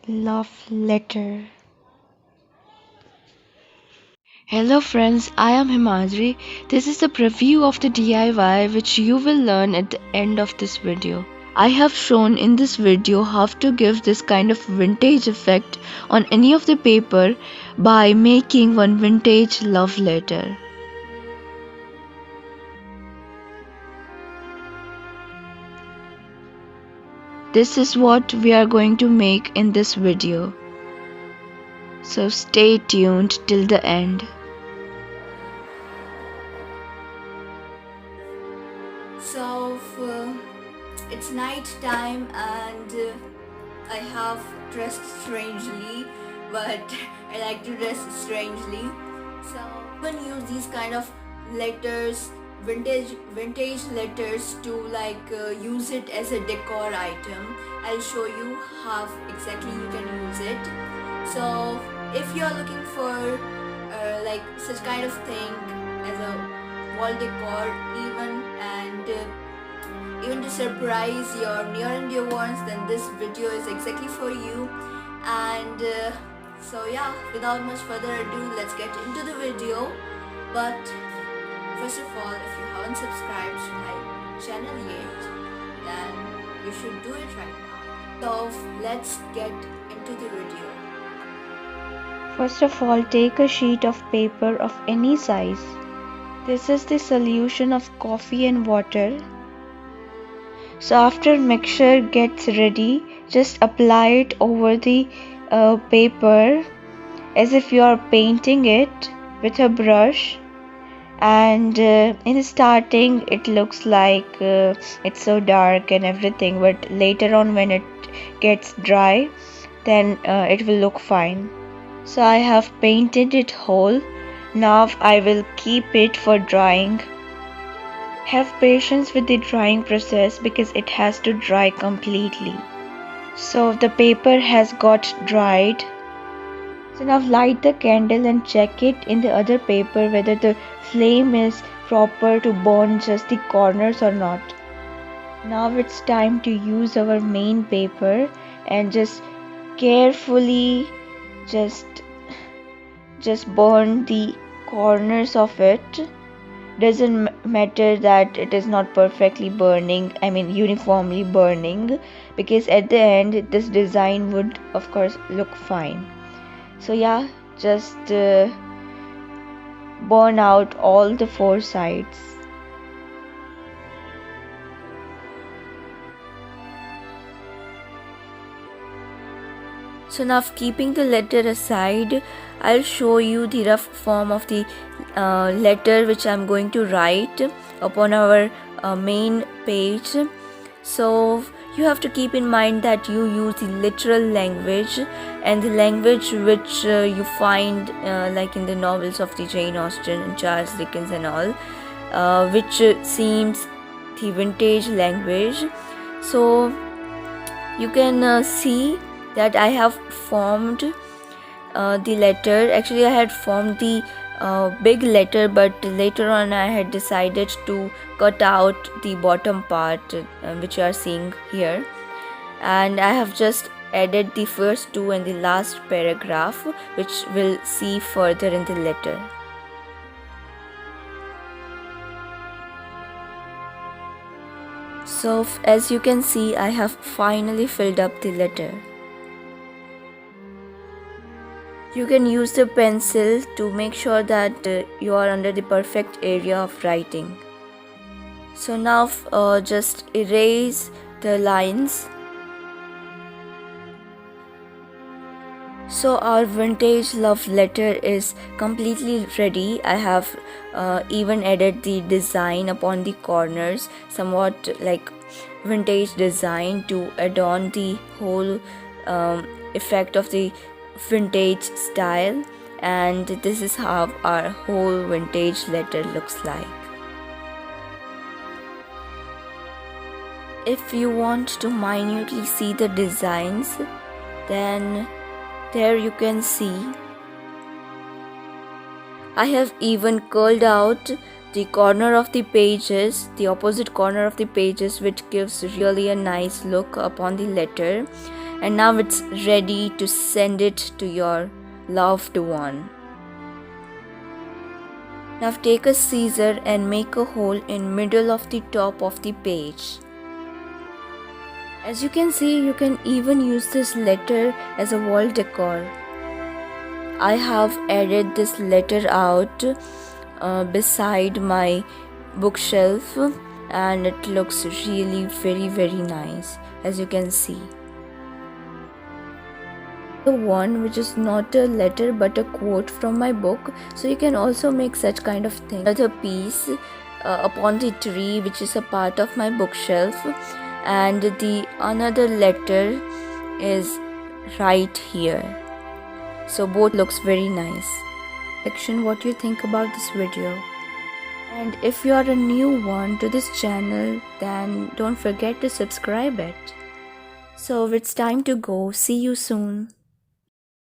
Love letter. Hello friends, I am Himadri. This is a preview of the DIY which you will learn at the end of this video. I have shown in this video how to give this kind of vintage effect on any of the paper by making one vintage love letter. This is what we are going to make in this video. So stay tuned till the end. So it's night time and I have dressed strangely, but I like to dress strangely. So when you use these kind of letters, vintage letters to use it as a decor item. I'll show you how exactly you can use it. So if you are looking for such kind of thing as a wall decor, even to surprise your near and dear ones, then this video is exactly for you. And so yeah, without much further ado, let's get into the video. But first of all, if you haven't subscribed to my channel yet, then you should do it right now. So let's get into the video. First of all, take a sheet of paper of any size. This is the solution of coffee and water. So after mixture gets ready, just apply it over the paper as if you are painting it with a brush. And in starting it looks like it's so dark and everything, but later on when it gets dry, then it will look fine. So I have painted it whole. Now I will keep it for drying. Have patience with the drying process because it has to dry completely. So the paper has got dried. So now light the candle and check it in the other paper whether the flame is proper to burn just the corners or not. Now it's time to use our main paper and just carefully just burn the corners of it. Doesn't matter that it is not perfectly burning, uniformly burning, because at the end this design would of course look fine. So yeah, just burn out all the four sides. So now, keeping the letter aside, I'll show you the rough form of the letter which I'm going to write upon our main page. So you have to keep in mind that you use the literal language and the language which you find like in the novels of the Jane Austen and Charles Dickens and all, which seems the vintage language. So you can see that I have formed the letter. Actually I had formed the big letter, but later on I had decided to cut out the bottom part which you are seeing here, and I have just added the first two and the last paragraph, which we'll see further in the letter. So as you can see, I have finally filled up the letter. You can use the pencil to make sure that you are under the perfect area of writing. So now just erase the lines. So our vintage love letter is completely ready. I have even added the design upon the corners, somewhat like vintage design to adorn the whole effect of the vintage style, and this is how our whole vintage letter looks like. If you want to minutely see the designs, then there you can see I have even curled out the corner of the pages, the opposite corner of the pages, which gives really a nice look upon the letter. and now it's ready to send it to your loved one. Now take a scissor and make a hole in middle of the top of the page. As you can see, you can even use this letter as a wall decor. I have added this letter out beside my bookshelf, and it looks really very nice, as you can see. The one which is not a letter but a quote from my book, so you can also make such kind of thing. Another piece upon the tree, which is a part of my bookshelf, and the another letter is right here, so both looks very nice. Section, what you think about this video, and if you are a new one to this channel, then don't forget to subscribe it. So it's time to go. See you soon.